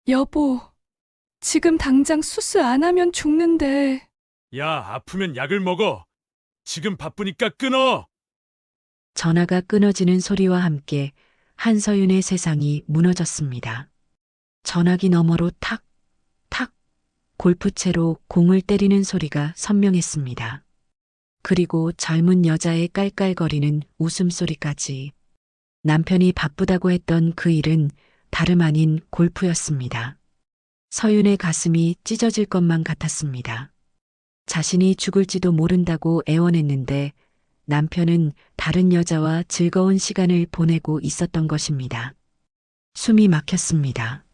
여보, 지금 당장 수술 안 하면 죽는데. 야, 아프면 약을 먹어. 지금 바쁘니까 끊어. 전화가 끊어지는 소리와 함께 한서윤의 세상이 무너졌습니다. 전화기 너머로 탁, 탁, 골프채로 공을 때리는 소리가 선명했습니다. 그리고 젊은 여자의 깔깔거리는 웃음소리까지. 남편이 바쁘다고 했던 그 일은 다름 아닌 골프였습니다. 서윤의 가슴이 찢어질 것만 같았습니다. 자신이 죽을지도 모른다고 애원했는데 남편은 다른 여자와 즐거운 시간을 보내고 있었던 것입니다. 숨이 막혔습니다.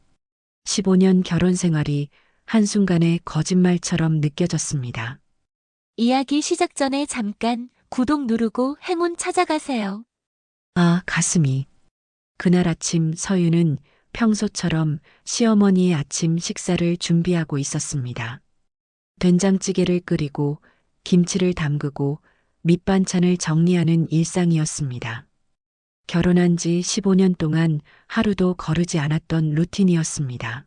15년 결혼 생활이 한순간에 거짓말처럼 느껴졌습니다. 이야기 시작 전에 잠깐 구독 누르고 행운 찾아가세요. 아, 가슴이. 그날 아침 서윤은 평소처럼 시어머니의 아침 식사를 준비하고 있었습니다. 된장찌개를 끓이고 김치를 담그고 밑반찬을 정리하는 일상이었습니다. 결혼한 지 15년 동안 하루도 거르지 않았던 루틴이었습니다.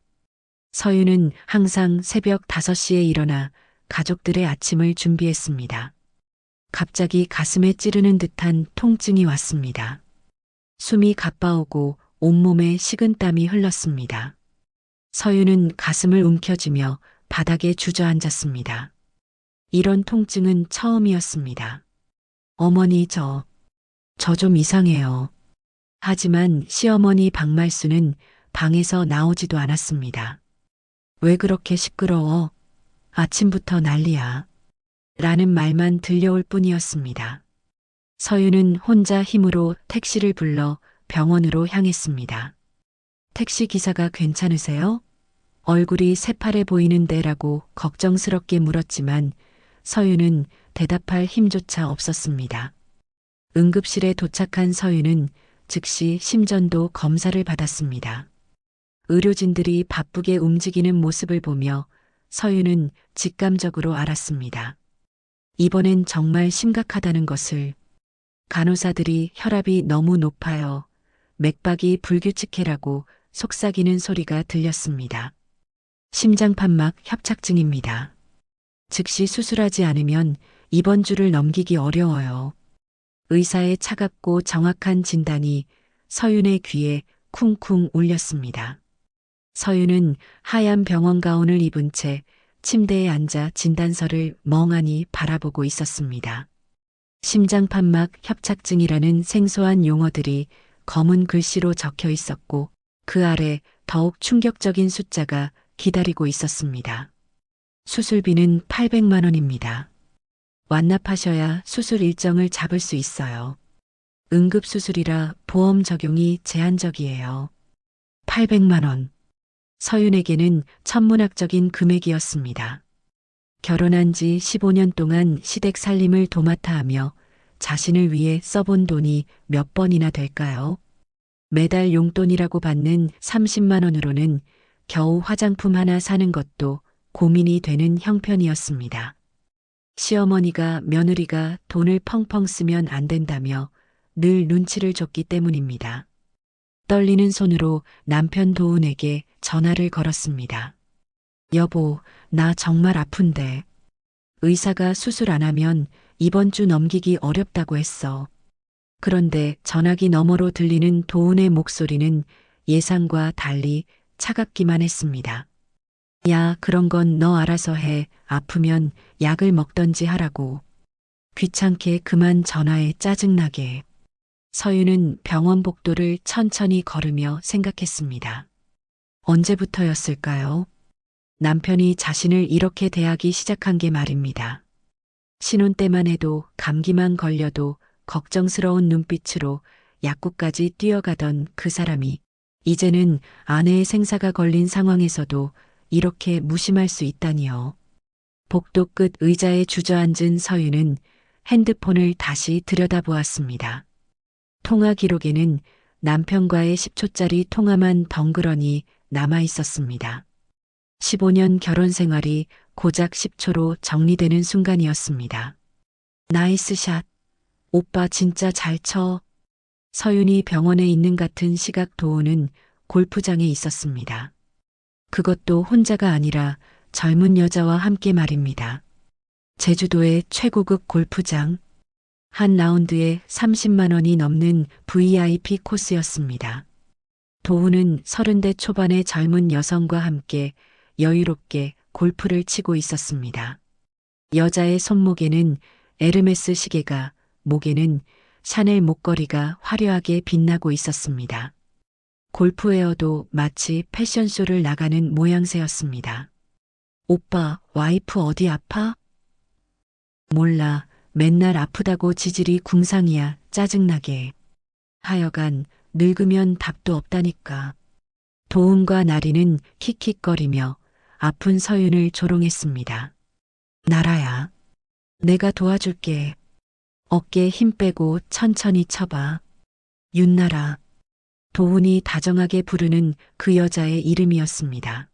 서윤은 항상 새벽 5시에 일어나 가족들의 아침을 준비했습니다. 갑자기 가슴에 찌르는 듯한 통증이 왔습니다. 숨이 가빠오고 온몸에 식은땀이 흘렀습니다. 서윤은 가슴을 움켜쥐며 바닥에 주저앉았습니다. 이런 통증은 처음이었습니다. 어머니, 저 좀 이상해요. 하지만 시어머니 박말수는 방에서 나오지도 않았습니다. 왜 그렇게 시끄러워? 아침부터 난리야. 라는 말만 들려올 뿐이었습니다. 서윤은 혼자 힘으로 택시를 불러 병원으로 향했습니다. 택시 기사가 괜찮으세요? 얼굴이 새파래 보이는데라고 걱정스럽게 물었지만 서윤은 대답할 힘조차 없었습니다. 응급실에 도착한 서윤은 즉시 심전도 검사를 받았습니다. 의료진들이 바쁘게 움직이는 모습을 보며 서윤은 직감적으로 알았습니다. 이번엔 정말 심각하다는 것을. 간호사들이 혈압이 너무 높아요. 맥박이 불규칙해라고 속삭이는 소리가 들렸습니다. 심장판막 협착증입니다. 즉시 수술하지 않으면 이번 주를 넘기기 어려워요. 의사의 차갑고 정확한 진단이 서윤의 귀에 쿵쿵 울렸습니다. 서윤은 하얀 병원 가운을 입은 채 침대에 앉아 진단서를 멍하니 바라보고 있었습니다. 심장판막 협착증이라는 생소한 용어들이 검은 글씨로 적혀 있었고 그 아래 더욱 충격적인 숫자가 기다리고 있었습니다. 수술비는 800만 원입니다. 완납하셔야 수술 일정을 잡을 수 있어요. 응급수술이라 보험 적용이 제한적이에요. 800만 원. 서윤에게는 천문학적인 금액이었습니다. 결혼한 지 15년 동안 시댁 살림을 도맡아 하며 자신을 위해 써본 돈이 몇 번이나 될까요? 매달 용돈이라고 받는 30만 원으로는 겨우 화장품 하나 사는 것도 고민이 되는 형편이었습니다. 시어머니가 며느리가 돈을 펑펑 쓰면 안 된다며 늘 눈치를 줬기 때문입니다. 떨리는 손으로 남편 도훈에게 전화를 걸었습니다. 여보, 나 정말 아픈데. 의사가 수술 안 하면 이번 주 넘기기 어렵다고 했어. 그런데 전화기 너머로 들리는 도훈의 목소리는 예상과 달리 차갑기만 했습니다. 야, 그런 건 너 알아서 해. 아프면 약을 먹던지 하라고. 귀찮게 그만 전화해. 짜증나게. 서윤은 병원 복도를 천천히 걸으며 생각했습니다. 언제부터였을까요? 남편이 자신을 이렇게 대하기 시작한 게 말입니다. 신혼 때만 해도 감기만 걸려도 걱정스러운 눈빛으로 약국까지 뛰어가던 그 사람이 이제는 아내의 생사가 걸린 상황에서도 이렇게 무심할 수 있다니요. 복도 끝 의자에 주저앉은 서윤은 핸드폰을 다시 들여다보았습니다. 통화 기록에는 남편과의 10초짜리 통화만 덩그러니 남아 있었습니다. 15년 결혼 생활이 고작 10초로 정리되는 순간이었습니다. 나이스 샷. 오빠 진짜 잘 쳐. 서윤이 병원에 있는 같은 시각 도우는 골프장에 있었습니다. 그것도 혼자가 아니라 젊은 여자와 함께 말입니다. 제주도의 최고급 골프장. 한 라운드에 30만 원이 넘는 VIP 코스였습니다. 도훈은 30대 초반의 젊은 여성과 함께 여유롭게 골프를 치고 있었습니다. 여자의 손목에는 에르메스 시계가, 목에는 샤넬 목걸이가 화려하게 빛나고 있었습니다. 골프웨어도 마치 패션쇼를 나가는 모양새였습니다. 오빠, 와이프 어디 아파? 몰라, 맨날 아프다고 지질이 궁상이야, 짜증나게. 하여간 늙으면 답도 없다니까. 도훈과 나리는 킥킥거리며 아픈 서윤을 조롱했습니다. 나라야, 내가 도와줄게. 어깨에 힘 빼고 천천히 쳐봐. 윤나라. 도훈이 다정하게 부르는 그 여자의 이름이었습니다.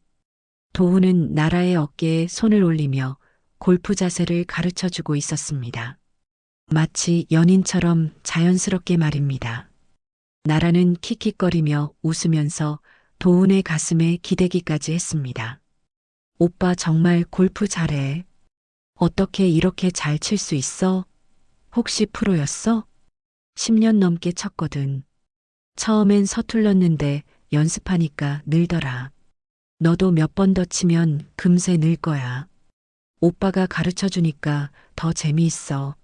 도훈은 나라의 어깨에 손을 올리며 골프 자세를 가르쳐주고 있었습니다. 마치 연인처럼 자연스럽게 말입니다. 나라는 킥킥거리며 웃으면서 도훈의 가슴에 기대기까지 했습니다. 오빠 정말 골프 잘해. 어떻게 이렇게 잘 칠 수 있어? 혹시 프로였어? 10년 넘게 쳤거든. 처음엔 서툴렀는데 연습하니까 늘더라. 너도 몇 번 더 치면 금세 늘 거야. 오빠가 가르쳐 주니까 더 재미있어.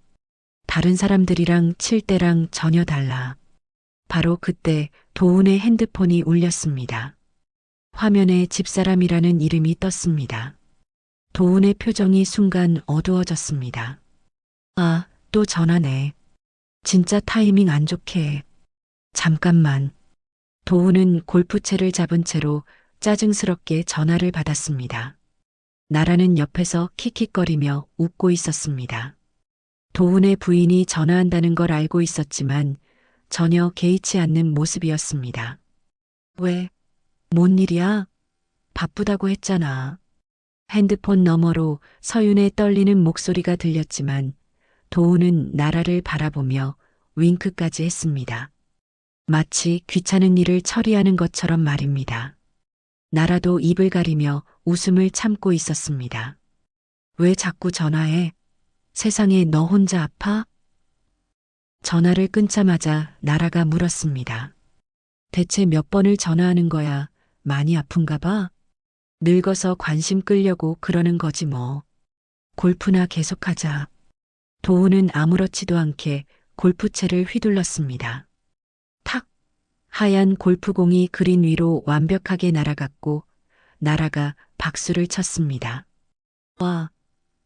다른 사람들이랑 칠 때랑 전혀 달라. 바로 그때 도훈의 핸드폰이 울렸습니다. 화면에 집사람이라는 이름이 떴습니다. 도훈의 표정이 순간 어두워졌습니다. 아, 또 전화네. 진짜 타이밍 안 좋게. 잠깐만. 도훈은 골프채를 잡은 채로 짜증스럽게 전화를 받았습니다. 나라는 옆에서 킥킥거리며 웃고 있었습니다. 도훈의 부인이 전화한다는 걸 알고 있었지만 전혀 개의치 않는 모습이었습니다. 왜? 뭔 일이야? 바쁘다고 했잖아. 핸드폰 너머로 서윤의 떨리는 목소리가 들렸지만 도훈은 나라를 바라보며 윙크까지 했습니다. 마치 귀찮은 일을 처리하는 것처럼 말입니다. 나라도 입을 가리며 웃음을 참고 있었습니다. 왜 자꾸 전화해? 세상에 너 혼자 아파? 전화를 끊자마자 나라가 물었습니다. 대체 몇 번을 전화하는 거야? 많이 아픈가 봐? 늙어서 관심 끌려고 그러는 거지 뭐. 골프나 계속하자. 도훈은 아무렇지도 않게 골프채를 휘둘렀습니다. 탁! 하얀 골프공이 그린 위로 완벽하게 날아갔고 나라가 박수를 쳤습니다. 와,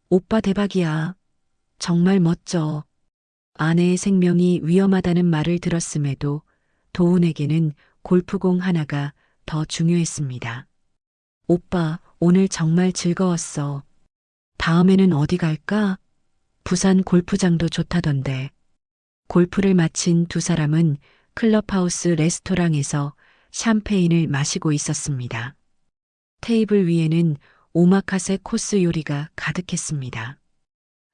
오빠 대박이야. 정말 멋져. 아내의 생명이 위험하다는 말을 들었음에도 도훈에게는 골프공 하나가 더 중요했습니다. 오빠, 오늘 정말 즐거웠어. 다음에는 어디 갈까? 부산 골프장도 좋다던데. 골프를 마친 두 사람은 클럽하우스 레스토랑에서 샴페인을 마시고 있었습니다. 테이블 위에는 오마카세 코스 요리가 가득했습니다.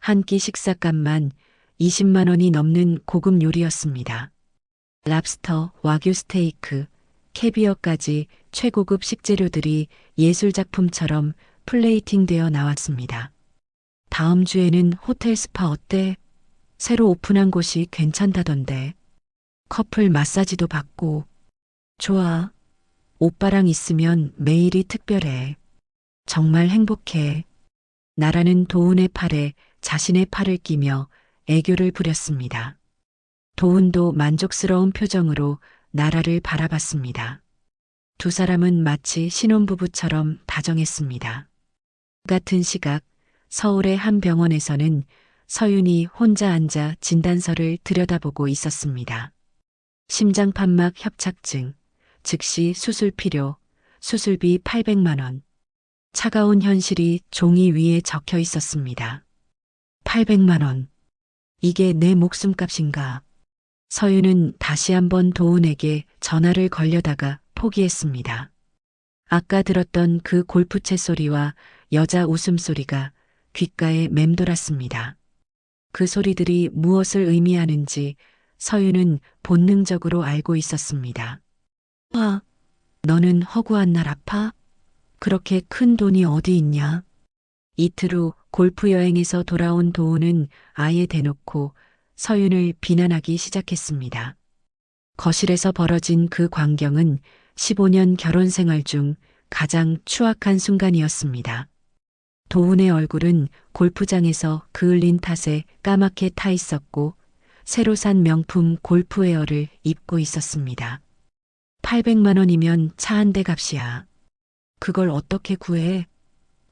한 끼 식사값만 20만 원이 넘는 고급 요리였습니다. 랍스터, 와규 스테이크, 캐비어까지 최고급 식재료들이 예술작품처럼 플레이팅되어 나왔습니다. 다음 주에는 호텔 스파 어때? 새로 오픈한 곳이 괜찮다던데. 커플 마사지도 받고. 좋아. 오빠랑 있으면 매일이 특별해. 정말 행복해. 나라는 도훈의 팔에 자신의 팔을 끼며 애교를 부렸습니다. 도훈도 만족스러운 표정으로 나라를 바라봤습니다. 두 사람은 마치 신혼부부처럼 다정했습니다. 같은 시각 서울의 한 병원에서는 서윤이 혼자 앉아 진단서를 들여다보고 있었습니다. 심장판막 협착증, 즉시 수술 필요, 수술비 800만 원. 차가운 현실이 종이 위에 적혀 있었습니다. 800만 원. 이게 내 목숨값인가? 서윤은 다시 한번 도훈에게 전화를 걸려다가 포기했습니다. 아까 들었던 그 골프채 소리와 여자 웃음소리가 귓가에 맴돌았습니다. 그 소리들이 무엇을 의미하는지 서윤은 본능적으로 알고 있었습니다. 와, 너는 허구한 날 아파? 그렇게 큰 돈이 어디 있냐? 이틀 후 골프 여행에서 돌아온 도훈은 아예 대놓고 서윤을 비난하기 시작했습니다. 거실에서 벌어진 그 광경은 15년 결혼 생활 중 가장 추악한 순간이었습니다. 도훈의 얼굴은 골프장에서 그을린 탓에 까맣게 타 있었고 새로 산 명품 골프웨어를 입고 있었습니다. 800만 원이면 차 한 대 값이야. 그걸 어떻게 구해?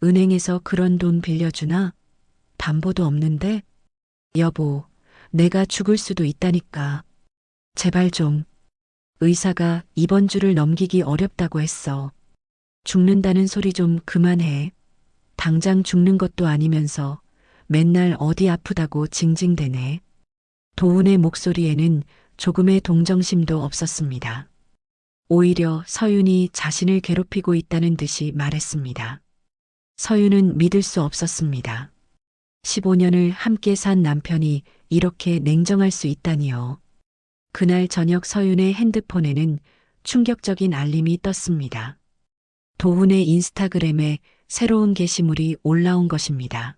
은행에서 그런 돈 빌려주나? 담보도 없는데? 여보, 내가 죽을 수도 있다니까. 제발 좀. 의사가 이번 주를 넘기기 어렵다고 했어. 죽는다는 소리 좀 그만해. 당장 죽는 것도 아니면서 맨날 어디 아프다고 징징대네. 도훈의 목소리에는 조금의 동정심도 없었습니다. 오히려 서윤이 자신을 괴롭히고 있다는 듯이 말했습니다. 서윤은 믿을 수 없었습니다. 15년을 함께 산 남편이 이렇게 냉정할 수 있다니요. 그날 저녁 서윤의 핸드폰에는 충격적인 알림이 떴습니다. 도훈의 인스타그램에 새로운 게시물이 올라온 것입니다.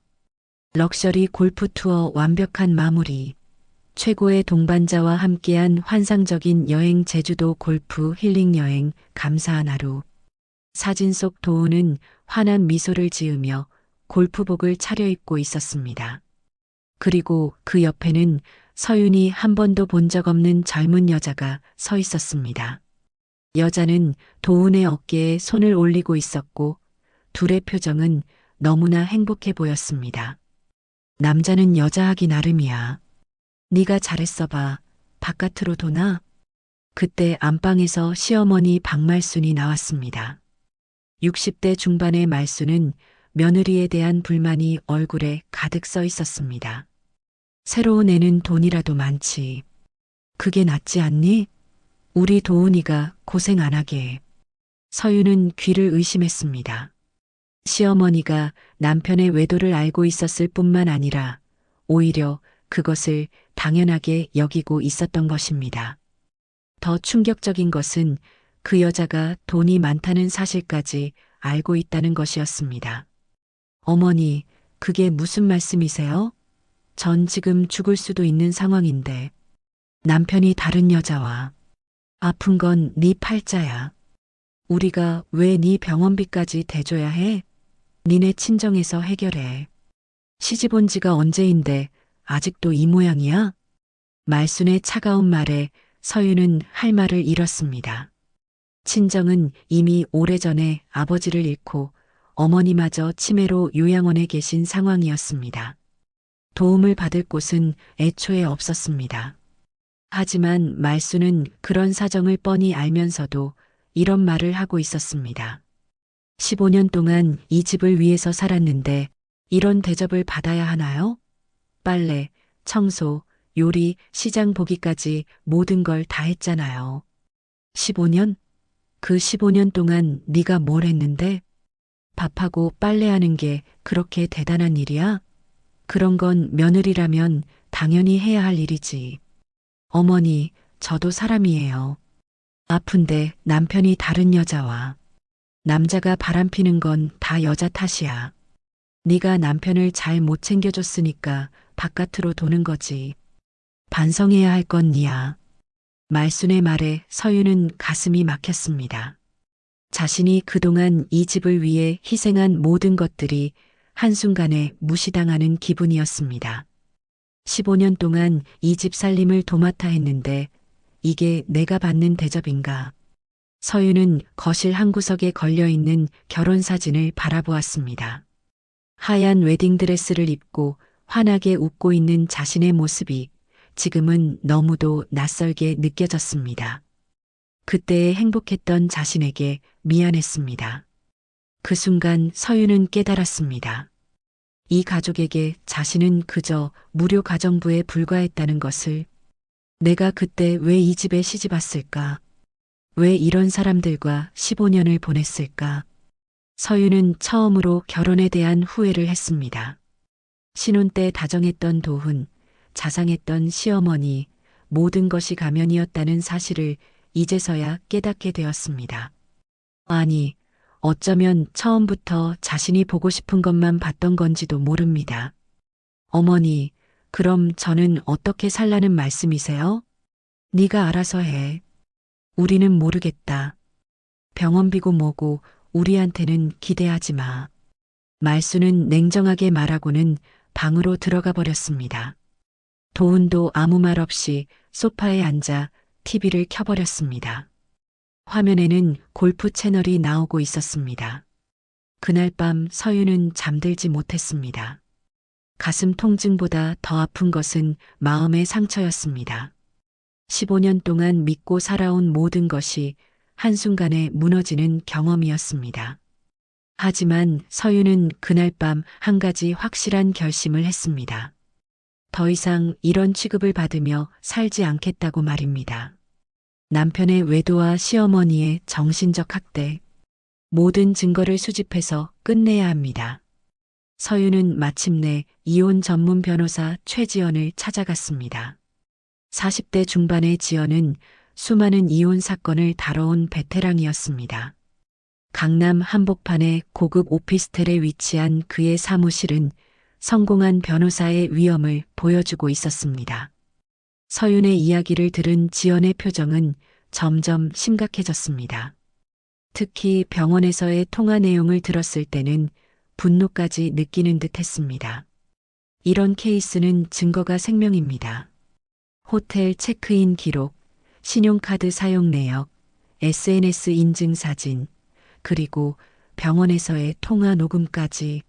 럭셔리 골프 투어 완벽한 마무리. 최고의 동반자와 함께한 환상적인 여행 제주도 골프 힐링 여행 감사한 하루. 사진 속 도훈은 환한 미소를 지으며 골프복을 차려입고 있었습니다. 그리고 그 옆에는 서윤이 한 번도 본 적 없는 젊은 여자가 서 있었습니다. 여자는 도훈의 어깨에 손을 올리고 있었고 둘의 표정은 너무나 행복해 보였습니다. 남자는 여자하기 나름이야. 네가 잘했어 봐. 바깥으로 도나? 그때 안방에서 시어머니 박말순이 나왔습니다. 60대 중반의 말순은 며느리에 대한 불만이 얼굴에 가득 써 있었습니다. 새로운 애는 돈이라도 많지. 그게 낫지 않니? 우리 도훈이가 고생 안 하게. 서윤은 귀를 의심했습니다. 시어머니가 남편의 외도를 알고 있었을 뿐만 아니라 오히려 그것을 당연하게 여기고 있었던 것입니다. 더 충격적인 것은 그 여자가 돈이 많다는 사실까지 알고 있다는 것이었습니다. 어머니, 그게 무슨 말씀이세요? 전 지금 죽을 수도 있는 상황인데 남편이 다른 여자와 아픈 건 네 팔자야. 우리가 왜 네 병원비까지 대줘야 해? 니네 친정에서 해결해. 시집 온 지가 언제인데 아직도 이 모양이야? 말순의 차가운 말에 서윤은 할 말을 잃었습니다. 친정은 이미 오래전에 아버지를 잃고 어머니마저 치매로 요양원에 계신 상황이었습니다. 도움을 받을 곳은 애초에 없었습니다. 하지만 말순은 그런 사정을 뻔히 알면서도 이런 말을 하고 있었습니다. 15년 동안 이 집을 위해서 살았는데 이런 대접을 받아야 하나요? 빨래, 청소, 요리, 시장 보기까지 모든 걸 다 했잖아요. 15년? 그 15년 동안 네가 뭘 했는데? 밥하고 빨래하는 게 그렇게 대단한 일이야? 그런 건 며느리라면 당연히 해야 할 일이지. 어머니, 저도 사람이에요. 아픈데 남편이 다른 여자와. 남자가 바람피는 건 다 여자 탓이야. 네가 남편을 잘 못 챙겨줬으니까 바깥으로 도는 거지. 반성해야 할 건 니야. 말순의 말에 서윤은 가슴이 막혔습니다. 자신이 그동안 이 집을 위해 희생한 모든 것들이 한순간에 무시당하는 기분이었습니다. 15년 동안 이 집 살림을 도맡아 했는데 이게 내가 받는 대접인가. 서윤은 거실 한 구석에 걸려있는 결혼 사진을 바라보았습니다. 하얀 웨딩드레스를 입고 환하게 웃고 있는 자신의 모습이 지금은 너무도 낯설게 느껴졌습니다. 그때의 행복했던 자신에게 미안했습니다. 그 순간 서윤은 깨달았습니다. 이 가족에게 자신은 그저 무료 가정부에 불과했다는 것을. 내가 그때 왜 이 집에 시집 왔을까? 왜 이런 사람들과 15년을 보냈을까? 서윤은 처음으로 결혼에 대한 후회를 했습니다. 신혼 때 다정했던 도훈, 자상했던 시어머니, 모든 것이 가면이었다는 사실을 이제서야 깨닫게 되었습니다. 아니, 어쩌면 처음부터 자신이 보고 싶은 것만 봤던 건지도 모릅니다. 어머니, 그럼 저는 어떻게 살라는 말씀이세요? 네가 알아서 해. 우리는 모르겠다. 병원비고 뭐고 우리한테는 기대하지 마. 말수는 냉정하게 말하고는 방으로 들어가 버렸습니다. 도훈도 아무 말 없이 소파에 앉아 TV를 켜버렸습니다. 화면에는 골프 채널이 나오고 있었습니다. 그날 밤 서윤은 잠들지 못했습니다. 가슴 통증보다 더 아픈 것은 마음의 상처였습니다. 15년 동안 믿고 살아온 모든 것이 한순간에 무너지는 경험이었습니다. 하지만 서윤은 그날 밤 한 가지 확실한 결심을 했습니다. 더 이상 이런 취급을 받으며 살지 않겠다고 말입니다. 남편의 외도와 시어머니의 정신적 학대, 모든 증거를 수집해서 끝내야 합니다. 서윤은 마침내 이혼 전문 변호사 최지연을 찾아갔습니다. 40대 중반의 지연은 수많은 이혼 사건을 다뤄온 베테랑이었습니다. 강남 한복판의 고급 오피스텔에 위치한 그의 사무실은 성공한 변호사의 위엄을 보여주고 있었습니다. 서윤의 이야기를 들은 지연의 표정은 점점 심각해졌습니다. 특히 병원에서의 통화 내용을 들었을 때는 분노까지 느끼는 듯 했습니다. 이런 케이스는 증거가 생명입니다. 호텔 체크인 기록, 신용카드 사용 내역, SNS 인증 사진, 그리고 병원에서의 통화 녹음까지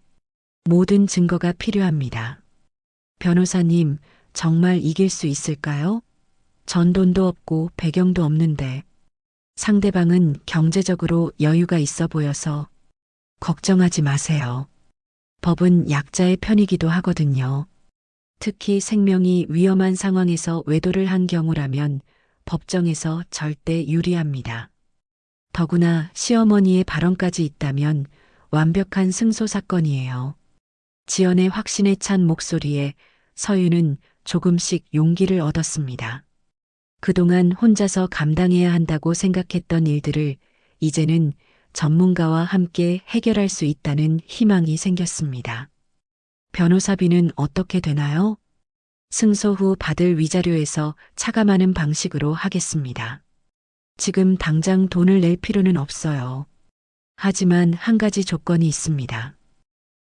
모든 증거가 필요합니다. 변호사님, 정말 이길 수 있을까요? 전돈도 없고 배경도 없는데 상대방은 경제적으로 여유가 있어 보여서 걱정하지 마세요. 법은 약자의 편이기도 하거든요. 특히 생명이 위험한 상황에서 외도를 한 경우라면 법정에서 절대 유리합니다. 더구나 시어머니의 발언까지 있다면 완벽한 승소 사건이에요. 지연의 확신에 찬 목소리에 서윤은 조금씩 용기를 얻었습니다. 그동안 혼자서 감당해야 한다고 생각했던 일들을 이제는 전문가와 함께 해결할 수 있다는 희망이 생겼습니다. 변호사비는 어떻게 되나요? 승소 후 받을 위자료에서 차감하는 방식으로 하겠습니다. 지금 당장 돈을 낼 필요는 없어요. 하지만 한 가지 조건이 있습니다.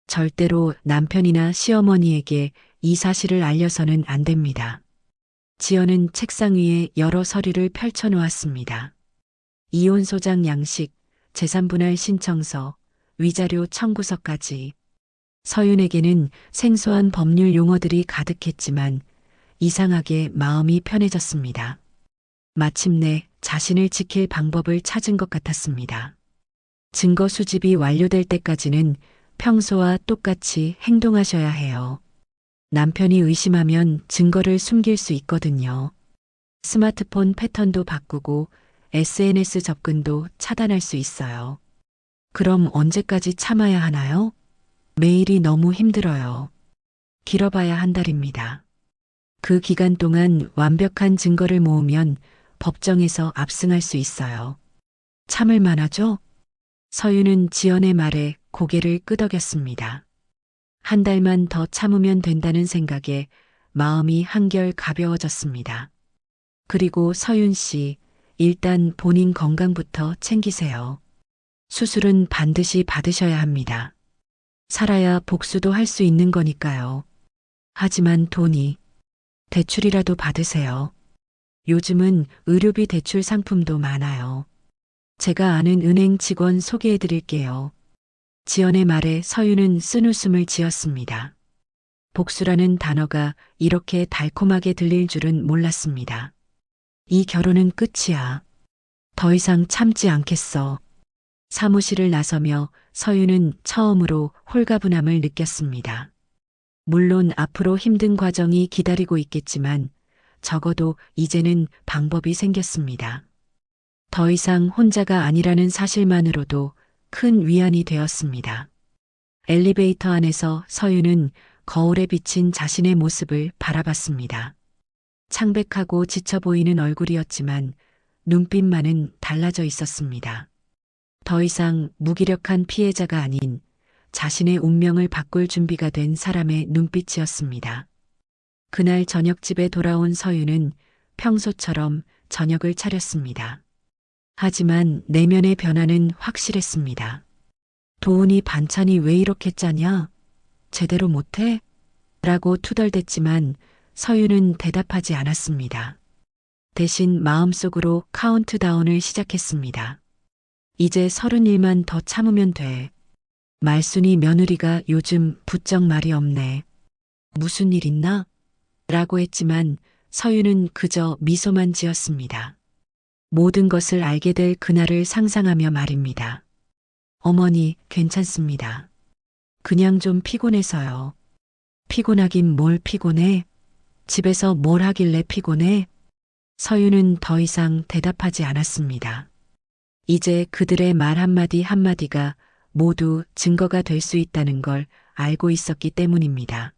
절대로 남편이나 시어머니에게 이 사실을 알려서는 안 됩니다. 지연은 책상 위에 여러 서류를 펼쳐놓았습니다. 이혼 소장 양식, 재산분할 신청서, 위자료 청구서까지. 서윤에게는 생소한 법률 용어들이 가득했지만 이상하게 마음이 편해졌습니다. 마침내 자신을 지킬 방법을 찾은 것 같았습니다. 증거 수집이 완료될 때까지는 평소와 똑같이 행동하셔야 해요. 남편이 의심하면 증거를 숨길 수 있거든요. 스마트폰 패턴도 바꾸고 SNS 접근도 차단할 수 있어요. 그럼 언제까지 참아야 하나요? 매일이 너무 힘들어요. 길어봐야 한 달입니다. 그 기간 동안 완벽한 증거를 모으면 법정에서 압승할 수 있어요. 참을 만하죠? 서윤은 지연의 말에 고개를 끄덕였습니다. 한 달만 더 참으면 된다는 생각에 마음이 한결 가벼워졌습니다. 그리고 서윤 씨, 일단 본인 건강부터 챙기세요. 수술은 반드시 받으셔야 합니다. 살아야 복수도 할 수 있는 거니까요. 하지만 돈이 대출이라도 받으세요. 요즘은 의료비 대출 상품도 많아요. 제가 아는 은행 직원 소개해 드릴게요. 지연의 말에 서윤은 쓴웃음을 지었습니다. 복수라는 단어가 이렇게 달콤하게 들릴 줄은 몰랐습니다. 이 결혼은 끝이야. 더 이상 참지 않겠어. 사무실을 나서며 서윤은 처음으로 홀가분함을 느꼈습니다. 물론 앞으로 힘든 과정이 기다리고 있겠지만 적어도 이제는 방법이 생겼습니다. 더 이상 혼자가 아니라는 사실만으로도 큰 위안이 되었습니다. 엘리베이터 안에서 서윤은 거울에 비친 자신의 모습을 바라봤습니다. 창백하고 지쳐 보이는 얼굴이었지만 눈빛만은 달라져 있었습니다. 더 이상 무기력한 피해자가 아닌 자신의 운명을 바꿀 준비가 된 사람의 눈빛이었습니다. 그날 저녁 집에 돌아온 서유는 평소처럼 저녁을 차렸습니다. 하지만 내면의 변화는 확실했습니다. 도훈이 반찬이 왜 이렇게 짜냐? 제대로 못해? 라고 투덜댔지만 서유는 대답하지 않았습니다. 대신 마음속으로 카운트다운을 시작했습니다. 이제 30일만 더 참으면 돼. 말순이 며느리가 요즘 부쩍 말이 없네. 무슨 일 있나? 라고 했지만 서유는 그저 미소만 지었습니다. 모든 것을 알게 될 그날을 상상하며 말입니다. 어머니, 괜찮습니다. 그냥 좀 피곤해서요. 피곤하긴 뭘 피곤해? 집에서 뭘 하길래 피곤해? 서유는 더 이상 대답하지 않았습니다. 이제 그들의 말 한마디 한마디가 모두 증거가 될 수 있다는 걸 알고 있었기 때문입니다.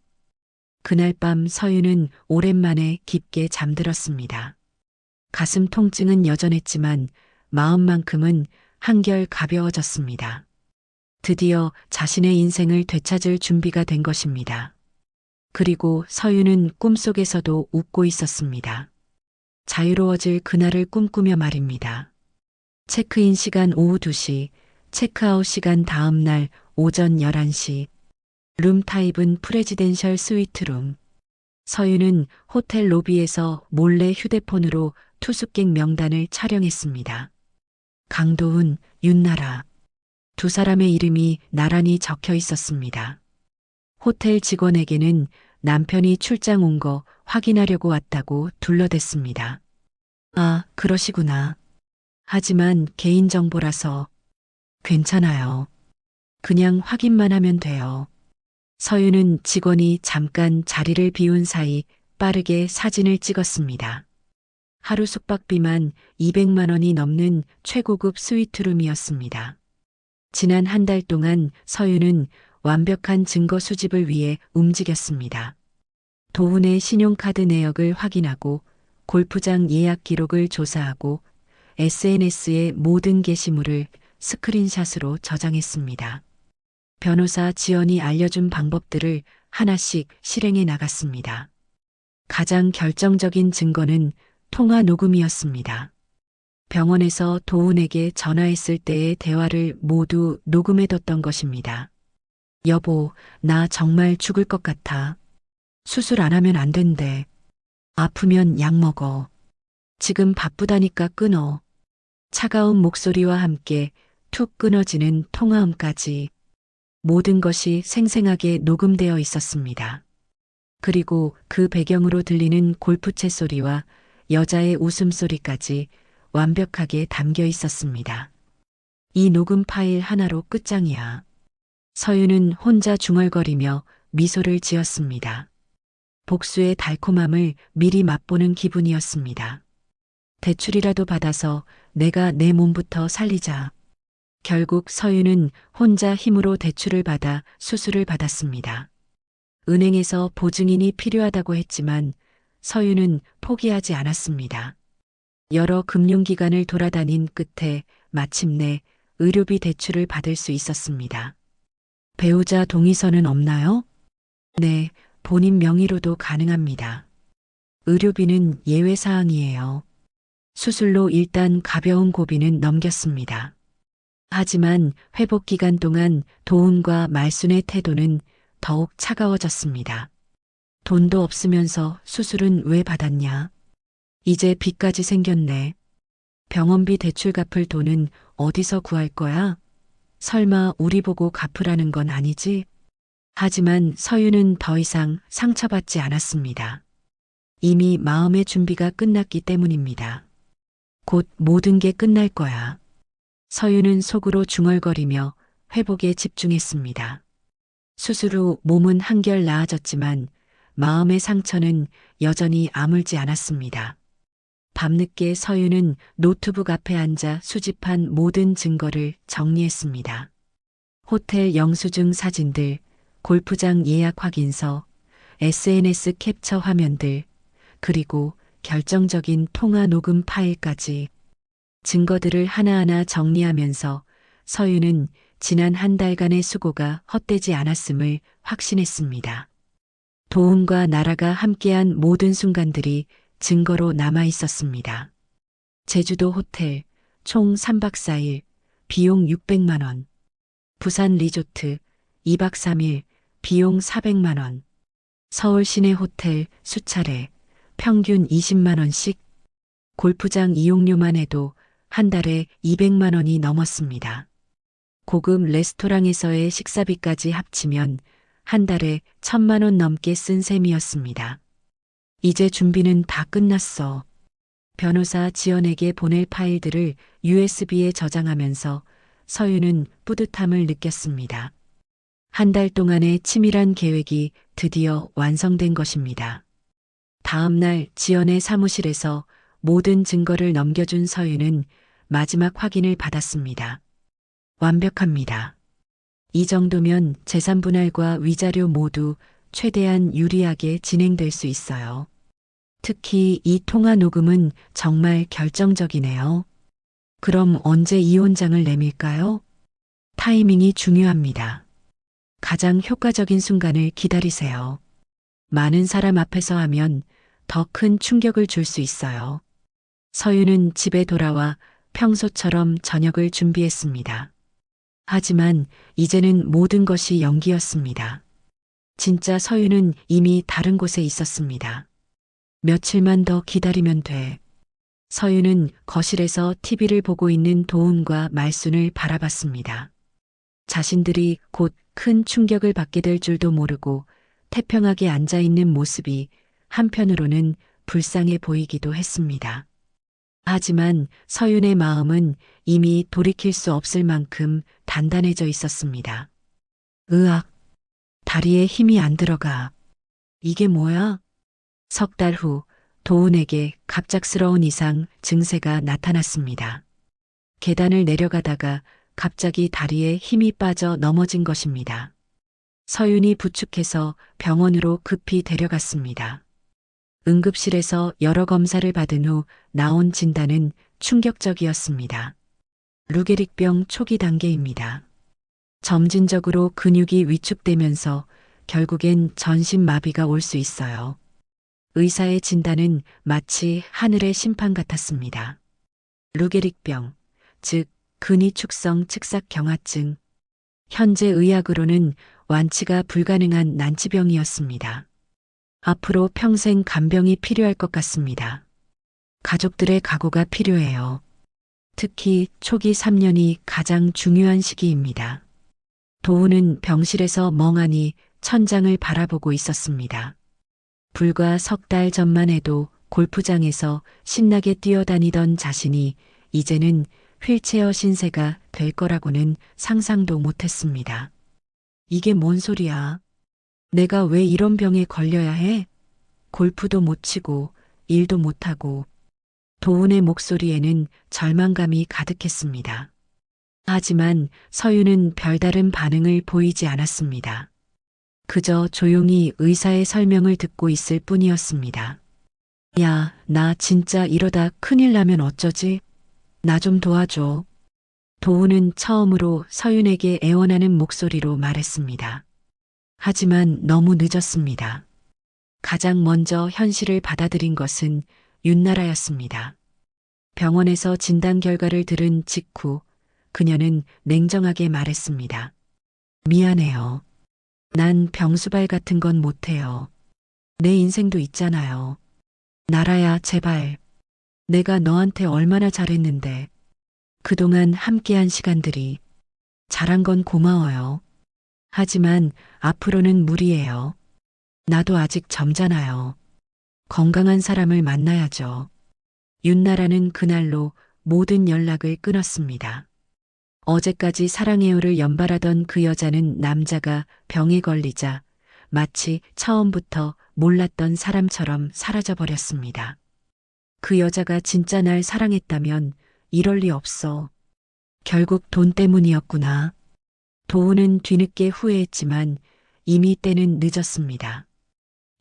그날 밤 서유는 오랜만에 깊게 잠들었습니다. 가슴 통증은 여전했지만 마음만큼은 한결 가벼워졌습니다. 드디어 자신의 인생을 되찾을 준비가 된 것입니다. 그리고 서유는 꿈속에서도 웃고 있었습니다. 자유로워질 그날을 꿈꾸며 말입니다. 체크인 시간 오후 2시, 체크아웃 시간 다음 날 오전 11시, 룸 타입은 프레지덴셜 스위트룸. 서유는 호텔 로비에서 몰래 휴대폰으로 투숙객 명단을 촬영했습니다. 강도훈, 윤나라. 두 사람의 이름이 나란히 적혀 있었습니다. 호텔 직원에게는 남편이 출장 온 거 확인하려고 왔다고 둘러댔습니다. 아, 그러시구나. 하지만 개인정보라서 괜찮아요. 그냥 확인만 하면 돼요. 서유는 직원이 잠깐 자리를 비운 사이 빠르게 사진을 찍었습니다. 하루 숙박비만 200만 원이 넘는 최고급 스위트룸이었습니다. 지난 한 달 동안 서유는 완벽한 증거 수집을 위해 움직였습니다. 도훈의 신용카드 내역을 확인하고 골프장 예약 기록을 조사하고 SNS의 모든 게시물을 스크린샷으로 저장했습니다. 변호사 지연이 알려준 방법들을 하나씩 실행해 나갔습니다. 가장 결정적인 증거는 통화 녹음이었습니다. 병원에서 도훈에게 전화했을 때의 대화를 모두 녹음해뒀던 것입니다. 여보, 나 정말 죽을 것 같아. 수술 안 하면 안 된대. 아프면 약 먹어. 지금 바쁘다니까 끊어. 차가운 목소리와 함께 툭 끊어지는 통화음까지. 모든 것이 생생하게 녹음되어 있었습니다. 그리고 그 배경으로 들리는 골프채 소리와 여자의 웃음소리까지 완벽하게 담겨 있었습니다. 이 녹음 파일 하나로 끝장이야. 서유는 혼자 중얼거리며 미소를 지었습니다. 복수의 달콤함을 미리 맛보는 기분이었습니다. 대출이라도 받아서 내가 내 몸부터 살리자. 결국 서유는 혼자 힘으로 대출을 받아 수술을 받았습니다. 은행에서 보증인이 필요하다고 했지만 서유는 포기하지 않았습니다. 여러 금융기관을 돌아다닌 끝에 마침내 의료비 대출을 받을 수 있었습니다. 배우자 동의서는 없나요? 네, 본인 명의로도 가능합니다. 의료비는 예외사항이에요. 수술로 일단 가벼운 고비는 넘겼습니다. 하지만 회복 기간 동안 도훈과 말순의 태도는 더욱 차가워졌습니다. 돈도 없으면서 수술은 왜 받았냐? 이제 빚까지 생겼네. 병원비 대출 갚을 돈은 어디서 구할 거야? 설마 우리 보고 갚으라는 건 아니지? 하지만 서유는 더 이상 상처받지 않았습니다. 이미 마음의 준비가 끝났기 때문입니다. 곧 모든 게 끝날 거야. 서유는 속으로 중얼거리며 회복에 집중했습니다. 수술 후 몸은 한결 나아졌지만 마음의 상처는 여전히 아물지 않았습니다. 밤늦게 서유는 노트북 앞에 앉아 수집한 모든 증거를 정리했습니다. 호텔 영수증 사진들, 골프장 예약 확인서, SNS 캡처 화면들, 그리고 결정적인 통화 녹음 파일까지 증거들을 하나하나 정리하면서 서윤은 지난 한 달간의 수고가 헛되지 않았음을 확신했습니다. 도훈과 나라가 함께한 모든 순간들이 증거로 남아 있었습니다. 제주도 호텔, 총 3박 4일, 비용 600만 원. 부산 리조트, 2박 3일, 비용 400만 원. 서울 시내 호텔 수차례, 평균 20만 원씩. 골프장 이용료만 해도 한 달에 200만 원이 넘었습니다. 고급 레스토랑에서의 식사비까지 합치면 한 달에 1,000만 원 넘게 쓴 셈이었습니다. 이제 준비는 다 끝났어. 변호사 지연에게 보낼 파일들을 USB에 저장하면서 서윤은 뿌듯함을 느꼈습니다. 한 달 동안의 치밀한 계획이 드디어 완성된 것입니다. 다음 날 지연의 사무실에서 모든 증거를 넘겨준 서윤은 마지막 확인을 받았습니다. 완벽합니다. 이 정도면 재산 분할과 위자료 모두 최대한 유리하게 진행될 수 있어요. 특히 이 통화 녹음은 정말 결정적이네요. 그럼 언제 이혼장을 내밀까요? 타이밍이 중요합니다. 가장 효과적인 순간을 기다리세요. 많은 사람 앞에서 하면 더 큰 충격을 줄 수 있어요. 서윤은 집에 돌아와 평소처럼 저녁을 준비했습니다. 하지만 이제는 모든 것이 연기였습니다. 진짜 서윤은 이미 다른 곳에 있었습니다. 며칠만 더 기다리면 돼. 서윤은 거실에서 TV를 보고 있는 도훈과 말순을 바라봤습니다. 자신들이 곧 큰 충격을 받게 될 줄도 모르고 태평하게 앉아 있는 모습이 한편으로는 불쌍해 보이기도 했습니다. 하지만 서윤의 마음은 이미 돌이킬 수 없을 만큼 단단해져 있었습니다. 으악, 다리에 힘이 안 들어가. 이게 뭐야? 석 달 후 도훈에게 갑작스러운 이상 증세가 나타났습니다. 계단을 내려가다가 갑자기 다리에 힘이 빠져 넘어진 것입니다. 서윤이 부축해서 병원으로 급히 데려갔습니다. 응급실에서 여러 검사를 받은 후 나온 진단은 충격적이었습니다. 루게릭병 초기 단계입니다. 점진적으로 근육이 위축되면서 결국엔 전신마비가 올 수 있어요. 의사의 진단은 마치 하늘의 심판 같았습니다. 루게릭병, 즉 근위축성 측삭경화증. 현재 의학으로는 완치가 불가능한 난치병이었습니다. 앞으로 평생 간병이 필요할 것 같습니다. 가족들의 각오가 필요해요. 특히 초기 3년이 가장 중요한 시기입니다. 도훈은 병실에서 멍하니 천장을 바라보고 있었습니다. 불과 석 달 전만 해도 골프장에서 신나게 뛰어다니던 자신이 이제는 휠체어 신세가 될 거라고는 상상도 못했습니다. 이게 뭔 소리야? 내가 왜 이런 병에 걸려야 해? 골프도 못 치고 일도 못하고. 도훈의 목소리에는 절망감이 가득했습니다. 하지만 서윤은 별다른 반응을 보이지 않았습니다. 그저 조용히 의사의 설명을 듣고 있을 뿐이었습니다. 야, 나 진짜 이러다 큰일 나면 어쩌지? 나 좀 도와줘. 도훈은 처음으로 서윤에게 애원하는 목소리로 말했습니다. 하지만 너무 늦었습니다. 가장 먼저 현실을 받아들인 것은 윤나라였습니다. 병원에서 진단 결과를 들은 직후 그녀는 냉정하게 말했습니다. 미안해요. 난 병수발 같은 건 못해요. 내 인생도 있잖아요. 나라야, 제발. 내가 너한테 얼마나 잘했는데. 그동안 함께한 시간들이. 잘한 건 고마워요. 하지만 앞으로는 무리예요. 나도 아직 젊잖아요. 건강한 사람을 만나야죠. 윤나라는 그날로 모든 연락을 끊었습니다. 어제까지 사랑해요를 연발하던 그 여자는 남자가 병에 걸리자 마치 처음부터 몰랐던 사람처럼 사라져버렸습니다. 그 여자가 진짜 날 사랑했다면 이럴 리 없어. 결국 돈 때문이었구나. 도훈은 뒤늦게 후회했지만 이미 때는 늦었습니다.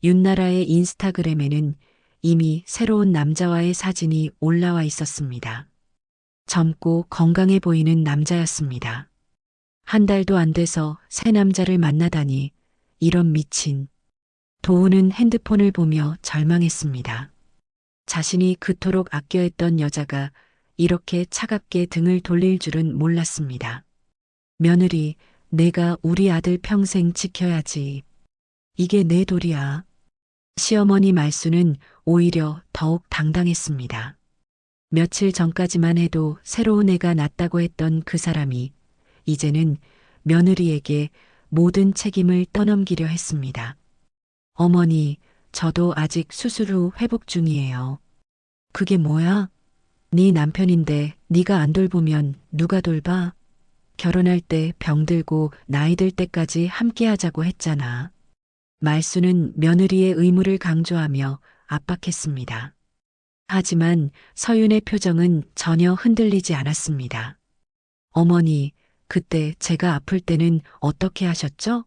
윤나라의 인스타그램에는 이미 새로운 남자와의 사진이 올라와 있었습니다. 젊고 건강해 보이는 남자였습니다. 한 달도 안 돼서 새 남자를 만나다니 이런 미친. 도훈은 핸드폰을 보며 절망했습니다. 자신이 그토록 아껴했던 여자가 이렇게 차갑게 등을 돌릴 줄은 몰랐습니다. 며느리, 내가 우리 아들 평생 지켜야지. 이게 내 도리야. 시어머니 말수는 오히려 더욱 당당했습니다. 며칠 전까지만 해도 새로운 애가 낳았다고 했던 그 사람이 이제는 며느리에게 모든 책임을 떠넘기려 했습니다. 어머니, 저도 아직 수술 후 회복 중이에요. 그게 뭐야? 네 남편인데 네가 안 돌보면 누가 돌봐? 결혼할 때 병들고 나이 들 때까지 함께 하자고 했잖아. 말수는 며느리의 의무를 강조하며 압박했습니다. 하지만 서윤의 표정은 전혀 흔들리지 않았습니다. 어머니, 그때 제가 아플 때는 어떻게 하셨죠?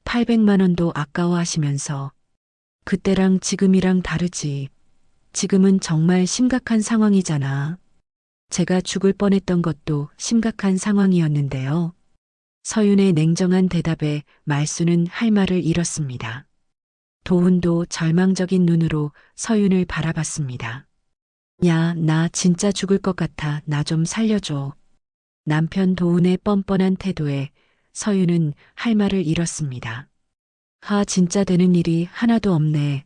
800만 원도 아까워하시면서. 그때랑 지금이랑 다르지. 지금은 정말 심각한 상황이잖아. 제가 죽을 뻔했던 것도 심각한 상황이었는데요. 서윤의 냉정한 대답에 말수는 할 말을 잃었습니다. 도훈도 절망적인 눈으로 서윤을 바라봤습니다. 야, 나 진짜 죽을 것 같아. 나 좀 살려줘. 남편 도훈의 뻔뻔한 태도에 서윤은 할 말을 잃었습니다. 진짜 되는 일이 하나도 없네.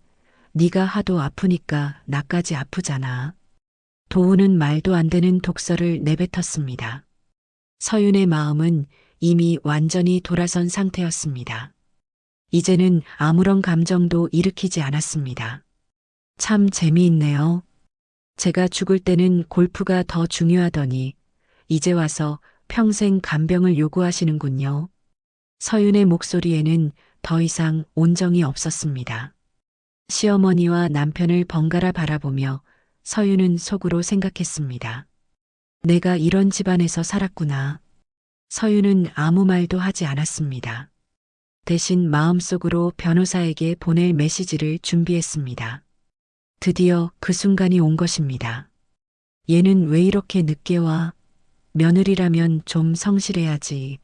네가 하도 아프니까 나까지 아프잖아. 도훈은 말도 안 되는 독설을 내뱉었습니다. 서윤의 마음은 이미 완전히 돌아선 상태였습니다. 이제는 아무런 감정도 일으키지 않았습니다. 참 재미있네요. 제가 죽을 때는 골프가 더 중요하더니 이제 와서 평생 간병을 요구하시는군요. 서윤의 목소리에는 더 이상 온정이 없었습니다. 시어머니와 남편을 번갈아 바라보며 서윤은 속으로 생각했습니다. 내가 이런 집안에서 살았구나. 서윤은 아무 말도 하지 않았습니다. 대신 마음속으로 변호사에게 보낼 메시지를 준비했습니다. 드디어 그 순간이 온 것입니다. 얘는 왜 이렇게 늦게 와? 며느리라면 좀 성실해야지.